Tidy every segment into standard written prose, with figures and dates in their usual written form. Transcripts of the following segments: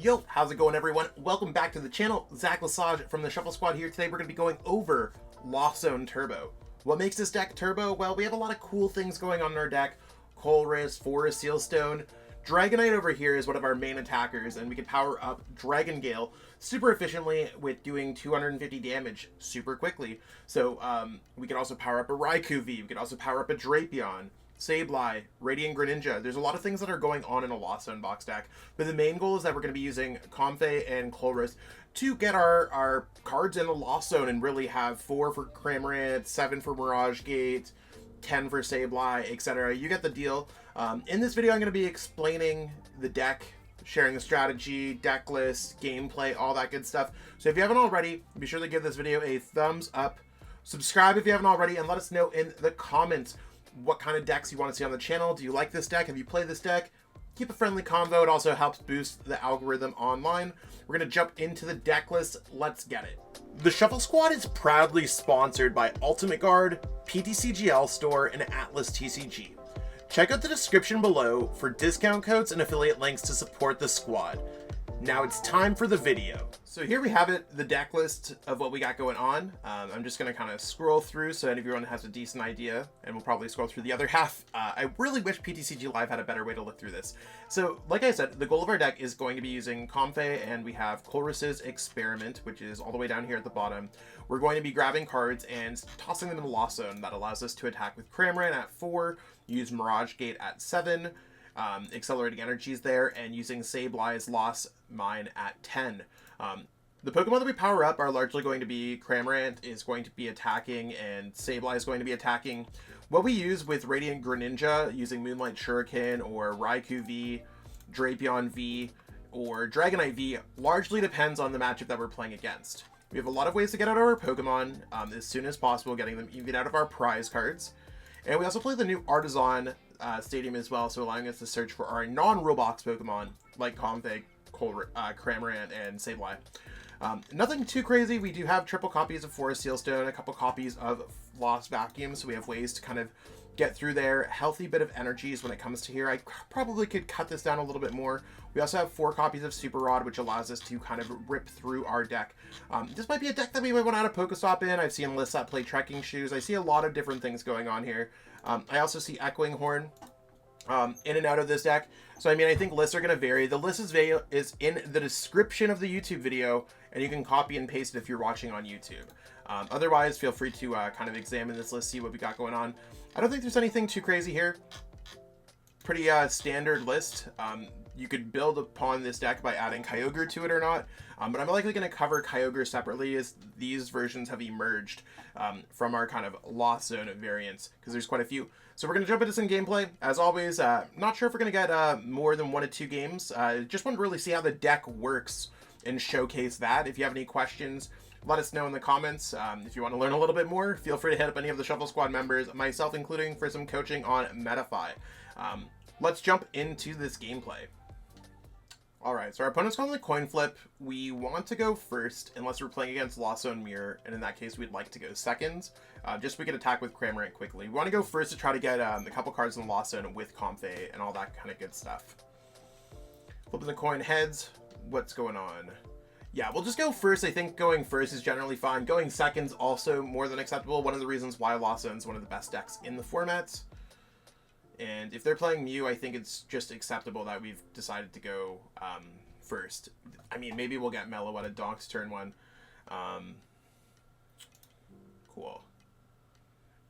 Yo, how's it going, everyone? Welcome back to the channel. Zach Lesage from the Shuffle Squad here. Today we're going to be going over Lost Zone Turbo. What makes this deck turbo? Well, we have a lot of cool things going on in our deck. Colress, Forest Sealstone. Dragonite over here is one of our main attackers, and we can power up Dragon Gale super efficiently with doing 250 damage super quickly. So we can also power up a Raikou V. We can also power up a Drapion, Sableye, Radiant Greninja. There's a lot of things that are going on in a Lost Zone box deck, but the main goal is that we're going to be using Comfey and Colress to get our cards in the Lost Zone and really have 4 for Cramorant, 7 for Mirage Gate, 10 for Sableye, etc. You get the deal. In this video, I'm going to be explaining the deck, sharing the strategy, deck list, gameplay, all that good stuff. So if you haven't already, be sure to give this video a thumbs up. Subscribe if you haven't already, and let us know in the comments what kind of decks you want to see on the channel. Do you like this deck? Have you played this deck? Keep a friendly convo. It also helps boost the algorithm online. We're going to jump into the deck list. Let's get it. The Shuffle Squad is proudly sponsored by Ultimate Guard, PTCG Store, and Atlas TCG. Check out the description below for discount codes and affiliate links to support the squad. Now it's time for the video. So here we have it, the deck list of what we got going on. I'm just going to kind of scroll through so everyone has a decent idea, and we'll probably scroll through the other half. I really wish PTCG Live had a better way to look through this. So like I said, the goal of our deck is going to be using Comfey, and we have Colress's Experiment, which is all the way down here at the bottom. We're going to be grabbing cards and tossing them in the Lost Zone. That allows us to attack with Cramorant at 4, use Mirage Gate at 7, accelerating energies there, and using Sableye's Lost Mine at 10. The Pokemon that we power up are largely going to be Cramorant is going to be attacking and Sableye is going to be attacking. What we use with Radiant Greninja using Moonlight Shuriken or Raikou V, Drapion V, or Dragonite V largely depends on the matchup that we're playing against. We have a lot of ways to get out of our Pokemon as soon as possible, getting them even out of our prize cards. And we also play the new Artazon Stadium as well, so allowing us to search for our non-rule box Pokemon like Comfey, Cramorant, and Sableye. Nothing too crazy. We do have triple copies of Forest Sealstone, a couple copies of Lost Vacuum, so we have ways to kind of get through there. Healthy bit of energies when it comes to here. I probably could cut this down a little bit more. We also have 4 copies of Super Rod, which allows us to kind of rip through our deck. This might be a deck that we might want to add a Pokestop in. I've seen lists that play Trekking Shoes. I see a lot of different things going on here. I also see Echoing Horn in and out of this deck. So, I mean, I think lists are going to vary. The list is in the description of the YouTube video, and you can copy and paste it if you're watching on YouTube. Otherwise, feel free to kind of examine this list, see what we got going on. I don't think there's anything too crazy here. Pretty standard list. You could build upon this deck by adding Kyogre to it or not, but I'm likely going to cover Kyogre separately as these versions have emerged from our kind of Lost Zone variants, because there's quite a few. So we're going to jump into some gameplay. As always, not sure if we're going to get more than 1 to 2 games. Just want to really see how the deck works and showcase that. If you have any questions, let us know in the comments. If you want to learn a little bit more, feel free to hit up any of the Shuffle Squad members, myself including, for some coaching on Metafy. Let's jump into this gameplay. Alright, so our opponent's calling the coin flip. We want to go first, unless we're playing against Lost Zone Mirror, and in that case, we'd like to go second, just so we can attack with Cramorant quickly. We want to go first to try to get a couple cards in the Lost Zone with Comfey and all that kind of good stuff. Flipping the coin heads, what's going on? Yeah, we'll just go first. I think going first is generally fine. Going second's also more than acceptable. One of the reasons why Lost Zone's one of the best decks in the format. And if they're playing Mew, I think it's just acceptable that we've decided to go first. I mean, maybe we'll get Mellow at a Donk's turn 1. Cool.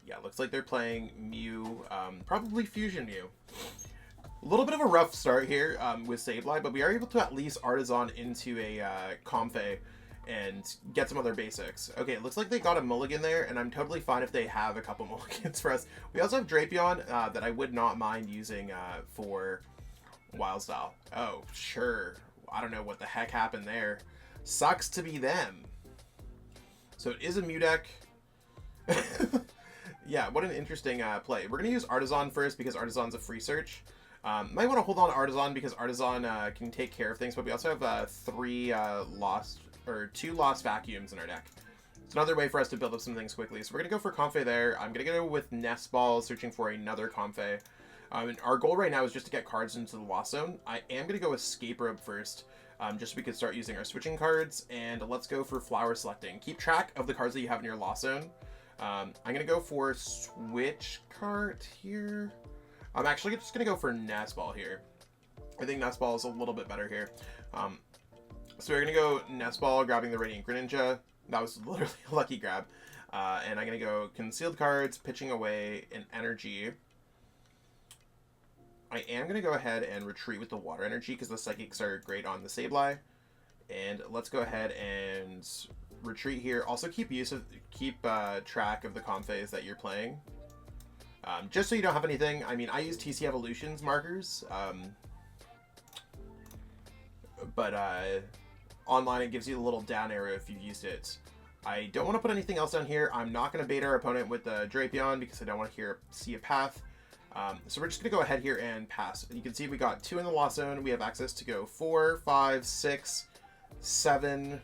Yeah, looks like they're playing Mew, probably Fusion Mew. A little bit of a rough start here with Sableye, but we are able to at least Artazon into a Comfey and get some other basics. Okay, it looks like they got a mulligan there, and I'm totally fine if they have a couple mulligans for us. We also have Drapion that I would not mind using for Wild Style. Oh, sure. I don't know what the heck happened there. Sucks to be them. So it is a Mew deck. Yeah, what an interesting play. We're going to use Artazon first because Artazon's a free search. Might want to hold on to Artazon because Artazon can take care of things, but we also have 2 Lost Vacuums in our deck. It's another way for us to build up some things quickly. So we're going to go for Comfey there. I'm going to go with Nest Ball, searching for another Comfey. And our goal right now is just to get cards into the Lost Zone. I am going to go Escape Rope first. just so we could start using our switching cards. And let's go for flower selecting. Keep track of the cards that you have in your Lost Zone. I'm going to go for Switch Cart here. I'm actually just going to go for Nest Ball here. I think Nest Ball is a little bit better here. So we're going to go Nest Ball, grabbing the Radiant Greninja. That was literally a lucky grab. And I'm going to go Concealed Cards, pitching away an Energy. I am going to go ahead and retreat with the Water Energy because the Psychics are great on the Sableye. And let's go ahead and retreat here. Also keep track of the Comfeys that you're playing. Just so you don't have anything. I mean, I use TC Evolutions markers. But online it gives you a little down arrow if you've used it. I don't want to put anything else down here. I'm not going to bait our opponent with the Drapion because I don't want to see a path. So we're just going to go ahead here and pass. You can see we got 2 in the Lost Zone. We have access to go 4, 5, 6, 7,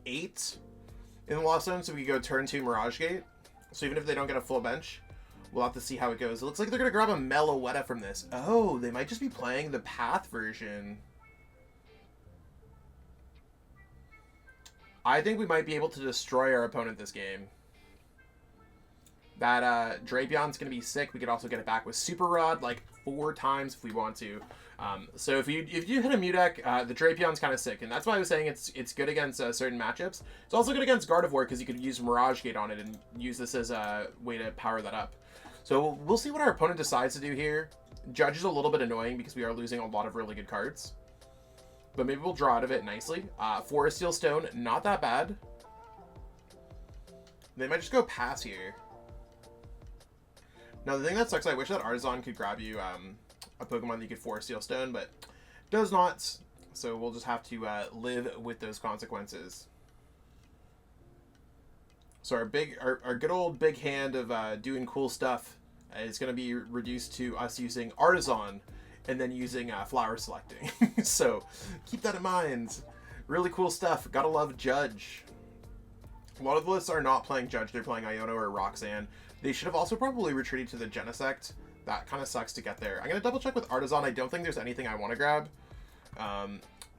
8 in the Lost Zone. So we can go turn 2 Mirage Gate. So even if they don't get a full bench, we'll have to see how it goes. It looks like they're going to grab a Meloetta from this. Oh, they might just be playing the path version. I think we might be able to destroy our opponent this game. That Drapion's going to be sick. We could also get it back with Super Rod like 4 times if we want to. So if you hit a Mew deck, the Drapion's kind of sick. And that's why I was saying it's good against certain matchups. It's also good against Gardevoir because you could use Mirage Gate on it and use this as a way to power that up. So we'll see what our opponent decides to do here. Judge is a little bit annoying because we are losing a lot of really good cards. But maybe we'll draw out of it nicely. Forest Seal Stone, not that bad. They might just go pass here. Now, the thing that sucks, I wish that Artazon could grab you a Pokemon that you could Forest Seal Stone, but does not. So we'll just have to live with those consequences. So our good old big hand of doing cool stuff is going to be reduced to us using Artazon and then using flower selecting. So keep that in mind. Really cool stuff. Gotta love Judge. A lot of the lists are not playing Judge. They're playing Iono or Roxanne. They should have also probably retreated to the Genesect. That kind of sucks to get there. I'm going to double check with Artazon. I don't think there's anything I want to grab.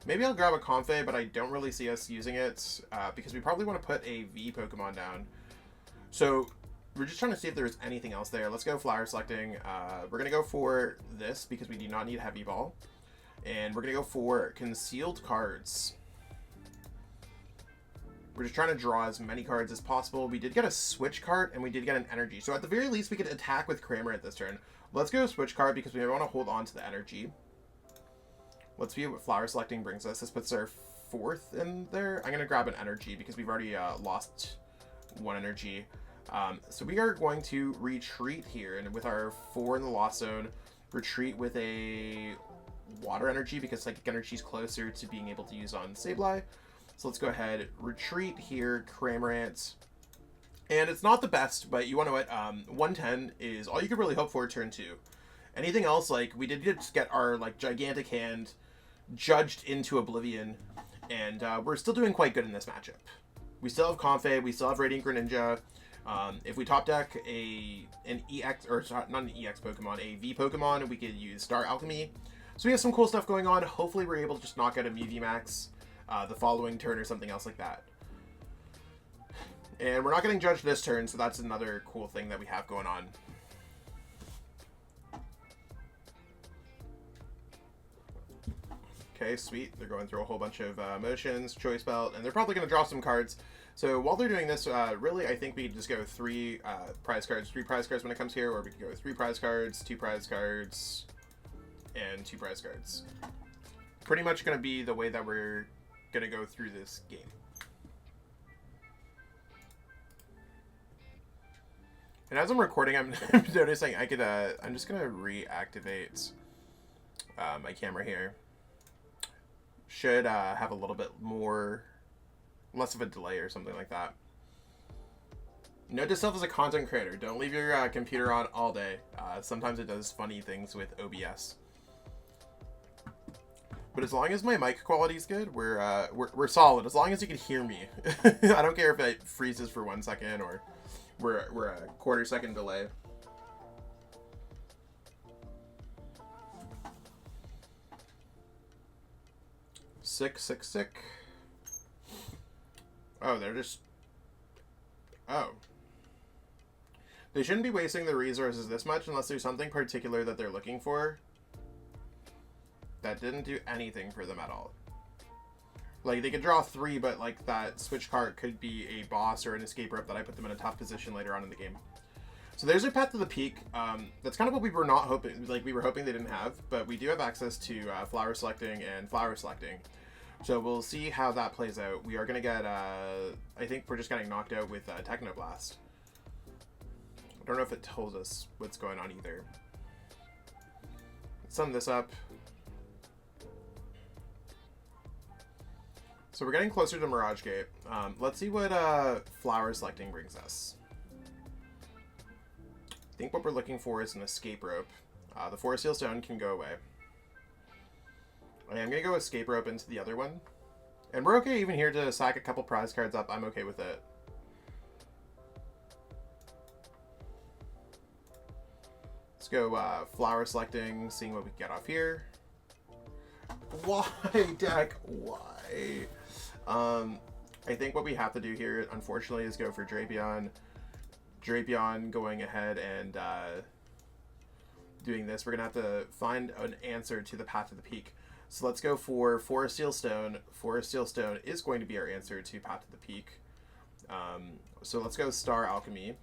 Maybe I'll grab a Comfey, but I don't really see us using it because we probably want to put a V Pokemon down. So we're just trying to see if there's anything else there. Let's go flower selecting. We're going to go for this because we do not need Heavy Ball. And we're going to go for Concealed Cards. We're just trying to draw as many cards as possible. We did get a Switch Cart and we did get an Energy. So at the very least, we could attack with Cramorant this turn. Let's go Switch Cart because we want to hold on to the Energy. Let's see what flower selecting brings us. This puts our 4th in there. I'm going to grab an Energy because we've already lost 1 Energy. So we are going to retreat here, and with our 4 in the Lost Zone, retreat with a Water Energy because Psychic Energy is closer to being able to use on Sableye. So let's go ahead, retreat here, Cramorant. And it's not the best, but you want to know what? 110 is all you could really hope for turn 2. Anything else, like, we did just get our, like, gigantic hand judged into oblivion, and we're still doing quite good in this matchup. We still have Comfey, we still have Radiant Greninja. If we top deck an EX, or not an EX Pokemon, a V Pokemon, we could use Star Alchemy. So we have some cool stuff going on. Hopefully we're able to just knock out a Mew Max the following turn or something else like that. And we're not getting judged this turn, so that's another cool thing that we have going on. Okay, sweet. They're going through a whole bunch of motions, Choice Belt, and they're probably going to draw some cards. So while they're doing this, really, I think we could just go 3 prize cards when it comes here, or we could go 3 prize cards, 2 prize cards, and 2 prize cards. Pretty much going to be the way that we're going to go through this game. And as I'm recording, I'm noticing I could, I'm just going to reactivate my camera here. Should have a little bit less of a delay or something like that. Note yourself as a content creator. Don't leave your computer on all day. Sometimes it does funny things with OBS. But as long as my mic quality is good, we're solid. As long as you can hear me. I don't care if it freezes for 1 second or we're a quarter-second delay. Sick. Oh, they're just... Oh. They shouldn't be wasting their resources this much unless there's something particular that they're looking for. That didn't do anything for them at all. Like, they could draw 3, but, like, that Switch Cart could be a boss or an Escape Rope that I put them in a tough position later on in the game. So there's our Path to the Peak. That's kind of what we were not hoping, like, we were hoping they didn't have, but we do have access to Flower Selecting and Flower Selecting. So we'll see how that plays out. We are going to get, I think we're just getting knocked out with Technoblast. I don't know if it tells us what's going on either. Let's sum this up. So we're getting closer to Mirage Gate. Let's see what Flower Selecting brings us. I think what we're looking for is an Escape Rope. The Forest Seal Stone can go away. I am going to go Escape Rope into the other one. And we're okay even here to sack a couple prize cards up. I'm okay with it. Let's go Flower Selecting, seeing what we can get off here. Why, deck? Why? I think what we have to do here, unfortunately, is go for Drapion. Drapion going ahead and doing this. We're going to have to find an answer to the Path to the Peak. So let's go for Forest Seal Stone. Forest Seal Stone is going to be our answer to Path to the Peak. So let's go Star Alchemy.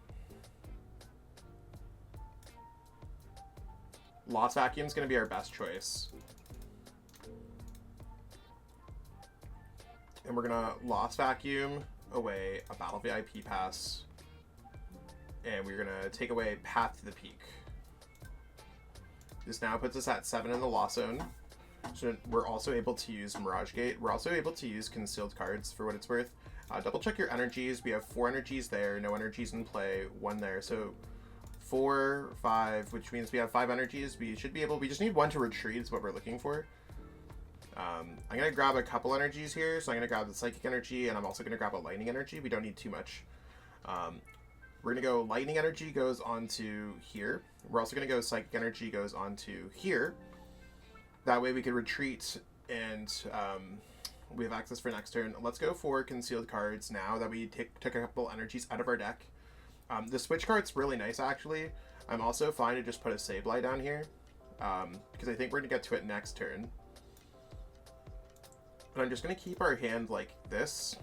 Lost Vacuum is going to be our best choice. And we're going to Lost Vacuum away a Battle VIP Pass. And we're going to take away Path to the Peak. This now puts us at 7 in the Lost Zone. So we're also able to use Mirage Gate. We're also able to use concealed cards for what it's worth. Double check your energies. We have 4 energies there, no energies in play, 1 there. So 4, 5, which means we have 5 energies. We should be able, we just need 1 to retreat is what we're looking for. I'm going to grab a couple energies here. So I'm going to grab the Psychic Energy, and I'm also going to grab a Lightning Energy. We don't need too much. We're going to go Lightning Energy goes onto here. We're also going to go Psychic Energy goes onto here. That way we can retreat and we have access for next turn. Let's go for concealed cards now that we took a couple energies out of our deck. The Switch Cart's really nice, actually. I'm also fine to just put a Sableye down here because I think we're going to get to it next turn. And I'm just going to keep our hand like this.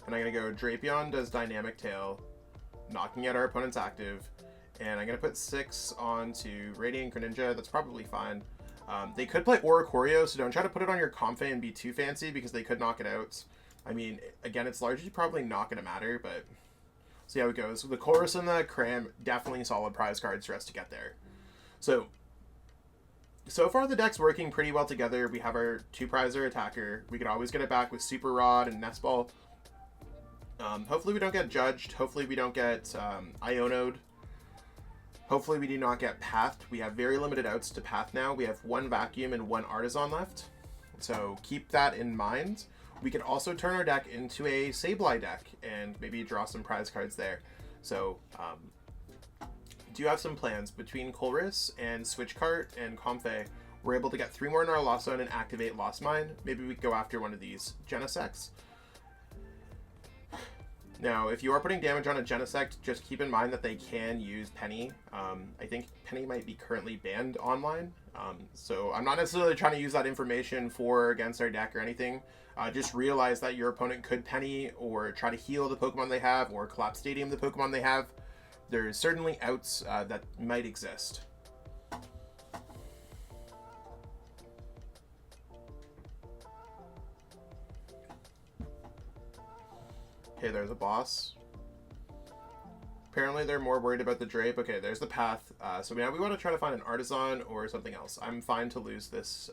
And I'm going to go Drapion does Dynamic Tail, knocking out our opponent's active. And I'm going to put 6 onto Radiant Greninja. That's probably fine. They could play Oricorio, so don't try to put it on your Comfey and be too fancy because they could knock it out. I mean, again, it's largely probably not going to matter, but see how it goes. The Colress and the Cram, definitely solid prize cards for us to get there. So far the deck's working pretty well together. We have our 2-prizer attacker. We could always get it back with Super Rod and Nest Ball. Hopefully we don't get judged. Hopefully we don't get Ionoed. Hopefully we do not get Pathed. We have very limited outs to Path now. We have 1 Vacuum and 1 Artazon left. So keep that in mind. We could also turn our deck into a Sableye deck and maybe draw some prize cards there. So do have some plans. Between Colress and Switch Cart and Comfey, we're able to get 3 more in our Lost Zone and activate Lost Mine. Maybe we could go after one of these Genesects. Now, if you are putting damage on a Genesect, just keep in mind that they can use Penny. I think Penny might be currently banned online. So I'm not necessarily trying to use that information for or against our deck or anything. Just realize that your opponent could Penny or try to heal the Pokemon they have or Collapse Stadium the Pokemon they have. There's certainly outs that might exist. Okay, there's a boss. Apparently they're more worried about the Drape. Okay, there's the Path. So now we want to try to find an Artazon or something else. I'm fine to lose this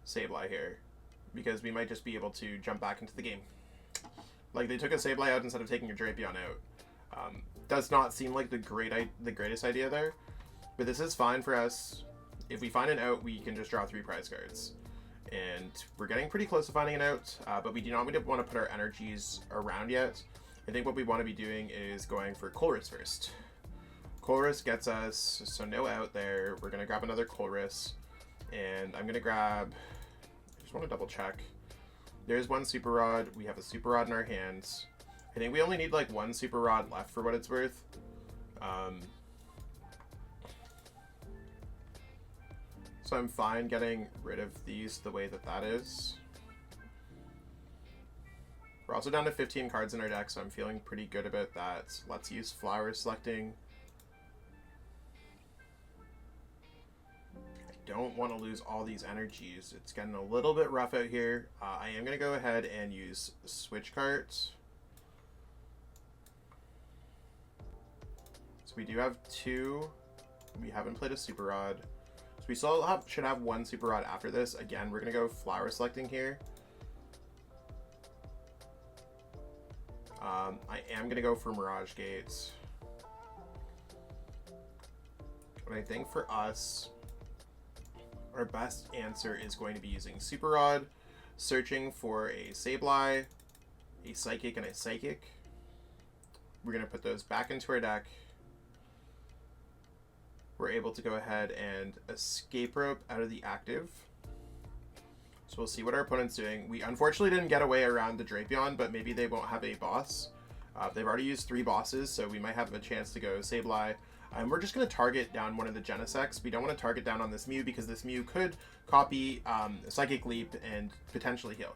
Sableye here because we might just be able to jump back into the game. Like, they took a Sableye out instead of taking a Drapion out. Does not seem like the greatest idea there, but this is fine for us. If we find an out, we can just draw 3 prize cards. And we're getting pretty close to finding an out, but we do not want to put our energies around yet. I think what we want to be doing is going for Colress first. Colress gets us, so no out there. We're going to grab another Colress, And I'm gonna grab, I just want to double check. There's one Super Rod. We have a Super Rod in our hands. I think we only need like one Super Rod left for what it's worth. So I'm fine getting rid of these the way that that is. We're also down to 15 cards in our deck, so I'm feeling pretty good about that. Let's use Flower Selecting. I don't want to lose all these energies. It's getting a little bit rough out here. I am going to go ahead and use Switch Cart. So we do have two. We haven't played a Super Rod. So we still should have one Super Rod after this. Again, we're going to go Flower Selecting here. I am going to go for Mirage Gates. But I think for us, our best answer is going to be using Super Rod, searching for a Sableye, a Psychic, and a Psychic. We're going to put those back into our deck. We're able to go ahead and Escape Rope out of the active. So we'll see what our opponent's doing. We unfortunately didn't get away around the Drapion, but maybe they won't have a boss. They've already used 3 bosses, so we might have a chance to go Sableye. We're just going to target down one of the Genesects. We don't want to target down on this Mew because this Mew could copy Psychic Leap and potentially heal.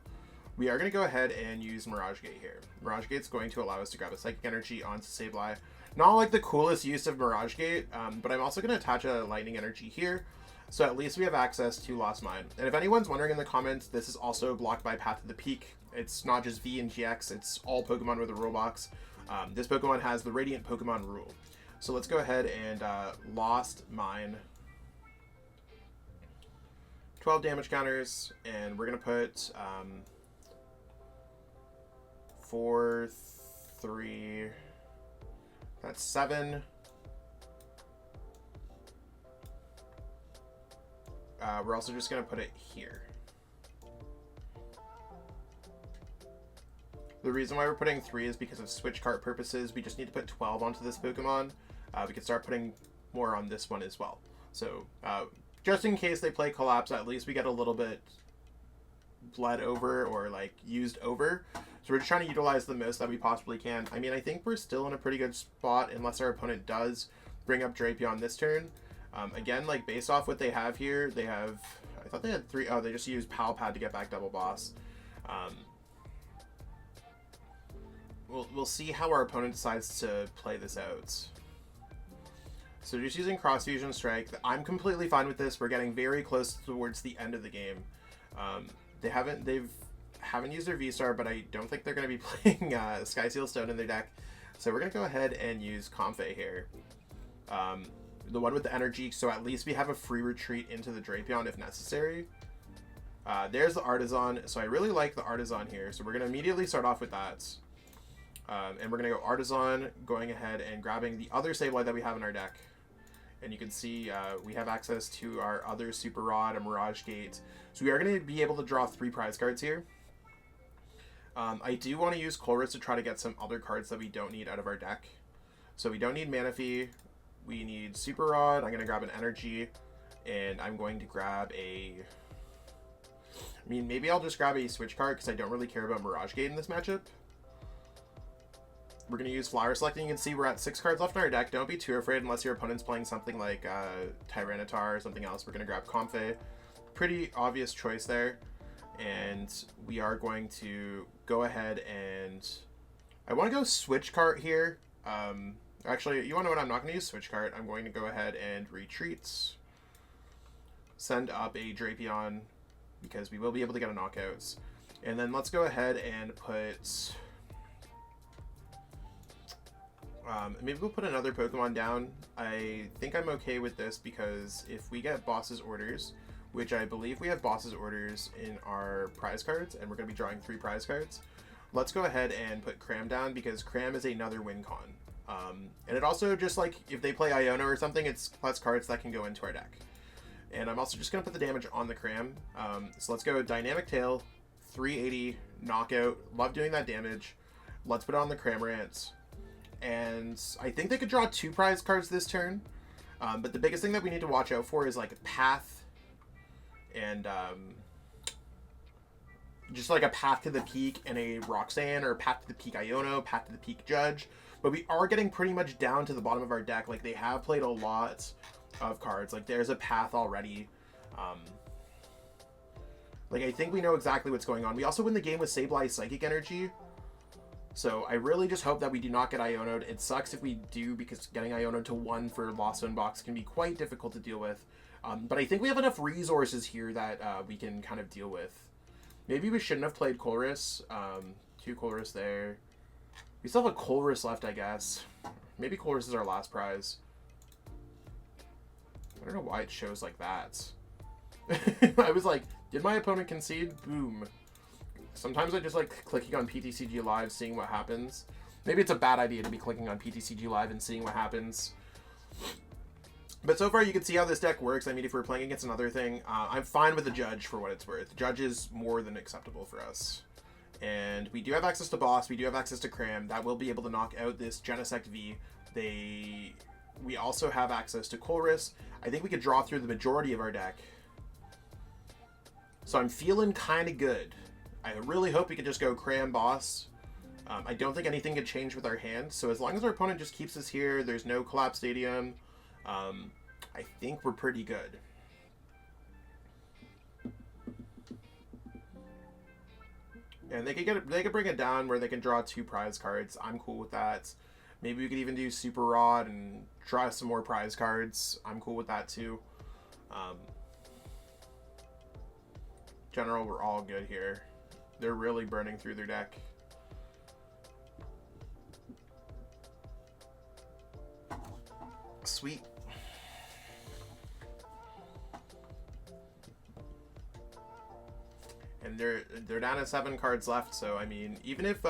We are going to go ahead and use Mirage Gate here. Mirage Gate's going to allow us to grab a Psychic Energy onto Sableye. Not like the coolest use of Mirage Gate, but I'm also going to attach a Lightning Energy here. So at least we have access to Lost Mine. And if anyone's wondering in the comments, this is also blocked by Path to the Peak. It's not just V and GX, it's all Pokemon with a rule box. This Pokemon has the Radiant Pokemon rule. So let's go ahead and Lost Mine. 12 damage counters, and we're going to put 4, 3, that's 7. We're also just going to put it here. The reason why we're putting 3 is because of Switch Cart purposes. We just need to put 12 onto this Pokemon. We can start putting more on this one as well. So just in case they play Collapse, at least we get a little bit bled over or like used over. So we're just trying to utilize the most that we possibly can. I mean, I think we're still in a pretty good spot unless our opponent does bring up Drapion this turn. Again, like based off what they have here, they have, I thought they had 3, oh, they just used PAL Pad to get back Double Boss. We'll see how our opponent decides to play this out. So just using Cross Fusion Strike, I'm completely fine with this. We're getting very close towards the end of the game. They haven't used their V-Star, but I don't think they're going to be playing Sky Seal Stone in their deck. So we're going to go ahead and use Comfey here. The one with the energy, so at least we have a free retreat into the Drapion if necessary. There's the Artazon, so I really like the Artazon here. So we're going to immediately start off with that. And we're going to go Artazon, going ahead and grabbing the other Sableye that we have in our deck. And you can see we have access to our other Super Rod, a Mirage Gate. So we are going to be able to draw 3 prize cards here. I do want to use Colress to try to get some other cards that we don't need out of our deck. So we don't need Manaphy. We need Super Rod. I'm going to grab an Energy. And I'm going to grab a... I mean, maybe I'll just grab a Switch card because I don't really care about Mirage Gate in this matchup. We're going to use Flower Selecting. You can see we're at 6 cards left in our deck. Don't be too afraid unless your opponent's playing something like Tyranitar or something else. We're going to grab Comfey. Pretty obvious choice there. And we are going to go ahead and... I want to go Switch Cart here. Actually, you want to know what? I'm not going to use Switch Cart. I'm going to go ahead and retreat. Send up a Drapion because we will be able to get a knockouts. And then let's go ahead and put... maybe we'll put another Pokemon down. I think I'm okay with this because if we get Boss's Orders, which I believe we have Boss's Orders in our prize cards, and we're going to be drawing 3 prize cards, let's go ahead and put Cram down because Cram is another win con. And it also, just like if they play Iona or something, it's plus cards that can go into our deck. And I'm also just going to put the damage on the Cram. So let's go Dynamic Tail, 380, Knockout. Love doing that damage. Let's put on the Cramorant. And I think they could draw 2 prize cards this turn. But the biggest thing that we need to watch out for is like Path and just like a Path to the Peak and a Roxanne, or Path to the Peak Iono, Path to the Peak Judge. But we are getting pretty much down to the bottom of our deck. Like, they have played a lot of cards. Like, there's a Path already. Like, I think we know exactly what's going on. We also win the game with Sableye Psychic Energy. So I really just hope that we do not get Iono'd. It sucks if we do, because getting Iono'd to 1 for Lost Zone box can be quite difficult to deal with. But I think we have enough resources here that we can kind of deal with. Maybe we shouldn't have played Colress. 2 Colress there. We still have a Colress left, I guess. Maybe Colress is our last prize. I don't know why it shows like that. I was like, did my opponent concede? Boom. Sometimes I just like clicking on PTCG Live, seeing what happens. Maybe it's a bad idea to be clicking on PTCG Live and seeing what happens. But so far you can see how this deck works. I mean, if we're playing against another thing, I'm fine with the Judge for what it's worth. Judge is more than acceptable for us. And we do have access to Boss. We do have access to Cram. That will be able to knock out this Genesect V. We also have access to Colress. I think we could draw through the majority of our deck. So I'm feeling kind of good. I really hope we could just go Cram Boss. I don't think anything could change with our hand. So as long as our opponent just keeps us here, there's no Collapse Stadium, I think we're pretty good. And they could bring it down where they can draw 2 prize cards. I'm cool with that. Maybe we could even do Super Rod and draw some more prize cards. I'm cool with that too. General, we're all good here. They're really burning through their deck. Sweet. And they're down to 7 cards left, so I mean, even if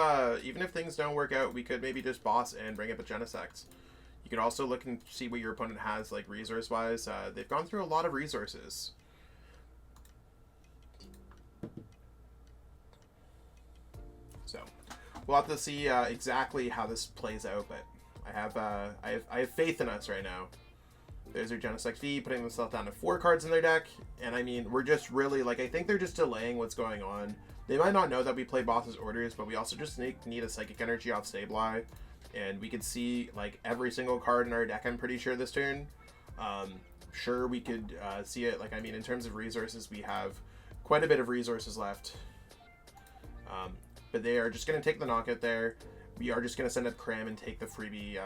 things don't work out, we could maybe just boss and bring up a Genesect. You could also look and see what your opponent has, like resource wise. They've gone through a lot of resources. So we'll have to see exactly how this plays out, but I have faith in us right now. There's their Genesect V, putting themselves down to 4 cards in their deck. And I mean, we're just really, like, I think they're just delaying what's going on. They might not know that we play Boss's Orders, but we also just need a Psychic Energy off Sableye. And we could see, like, every single card in our deck, I'm pretty sure, this turn. Sure, we could see it. Like, I mean, in terms of resources, we have quite a bit of resources left. But they are just going to take the knockout there. We are just going to send up Cram and take the freebie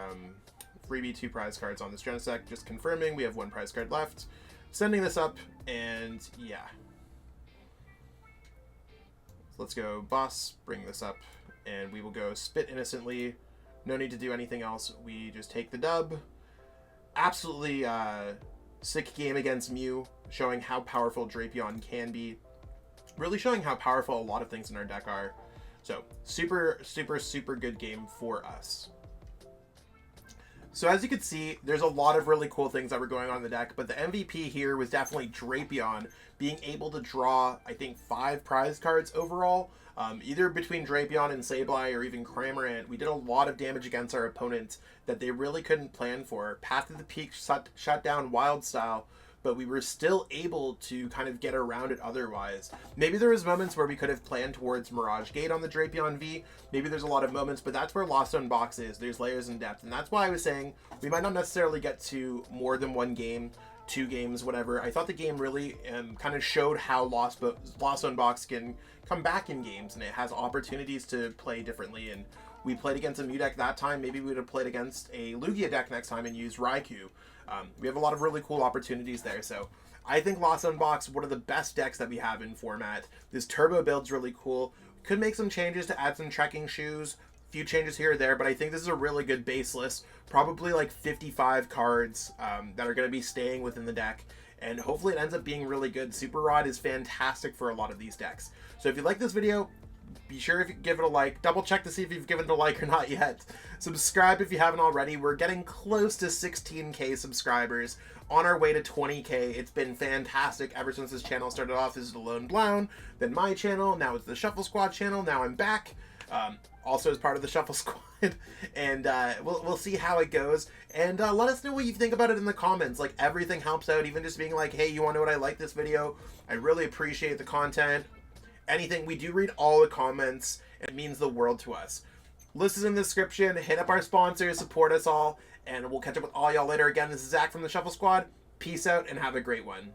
2 prize cards on this Genesect, just confirming we have 1 prize card left. Sending this up, and yeah. So let's go Boss, bring this up, and we will go Spit Innocently. No need to do anything else. We just take the dub. Absolutely sick game against Mew, showing how powerful Drapion can be. Really showing how powerful a lot of things in our deck are. So, super, super, super good game for us. So as you can see, there's a lot of really cool things that were going on in the deck, but the MVP here was definitely Drapion being able to draw, I think, 5 prize cards overall. Either between Drapion and Sableye or even Cramorant, we did a lot of damage against our opponents that they really couldn't plan for. Path to the Peak shut down Wild Style, but we were still able to kind of get around it otherwise. Maybe there was moments where we could have planned towards Mirage Gate on the Drapion V. Maybe there's a lot of moments, but that's where Lost Zone box is. There's layers in depth, and that's why I was saying we might not necessarily get to more than 1 game, 2 games, whatever. I thought the game really kind of showed how Lost Zone box can come back in games, and it has opportunities to play differently. And we played against a Mew deck that time. Maybe we would have played against a Lugia deck next time and used Raikou. We have a lot of really cool opportunities there. So I think Lost Zone box, one of the best decks that we have in format. This turbo build's really cool. Could make some changes to add some trekking shoes, a few changes here or there, but I think this is a really good base list. Probably like 55 cards that are going to be staying within the deck, and hopefully it ends up being really good. Super Rod is fantastic for a lot of these decks. So if you like this video, be sure to give it a like. Double check to see if you've given it a like or not yet. Subscribe if you haven't already. We're getting close to 16K subscribers, on our way to 20K. It's been fantastic ever since this channel started off as Alone Blown, then my channel, now it's the Shuffle Squad channel, now I'm back. also as part of the Shuffle Squad, and we'll see how it goes. And let us know what you think about it in the comments. Like, everything helps out, even just being like, hey, you want to know what I like this video? I really appreciate the content. Anything, we do read all the comments. It means the world to us. List is in the description. Hit up our sponsors, support us all, and we'll catch up with all y'all later. Again, this is Zach from the Shuffle Squad. Peace out and have a great one.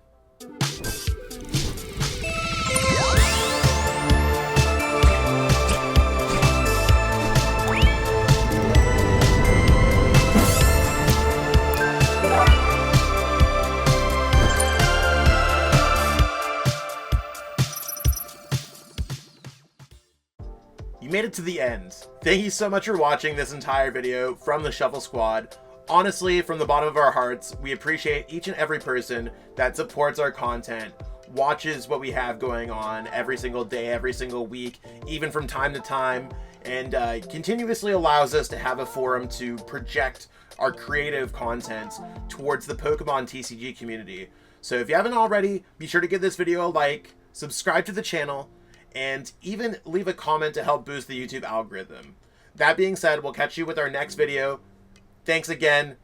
You made it to the end. Thank you so much for watching this entire video from the Shuffle Squad. Honestly, from the bottom of our hearts, we appreciate each and every person that supports our content, watches what we have going on every single day, every single week, even from time to time, and continuously allows us to have a forum to project our creative content towards the Pokemon TCG community. So if you haven't already, be sure to give this video a like, subscribe to the channel, and even leave a comment to help boost the YouTube algorithm. That being said, we'll catch you with our next video. Thanks again.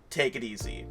Take it easy.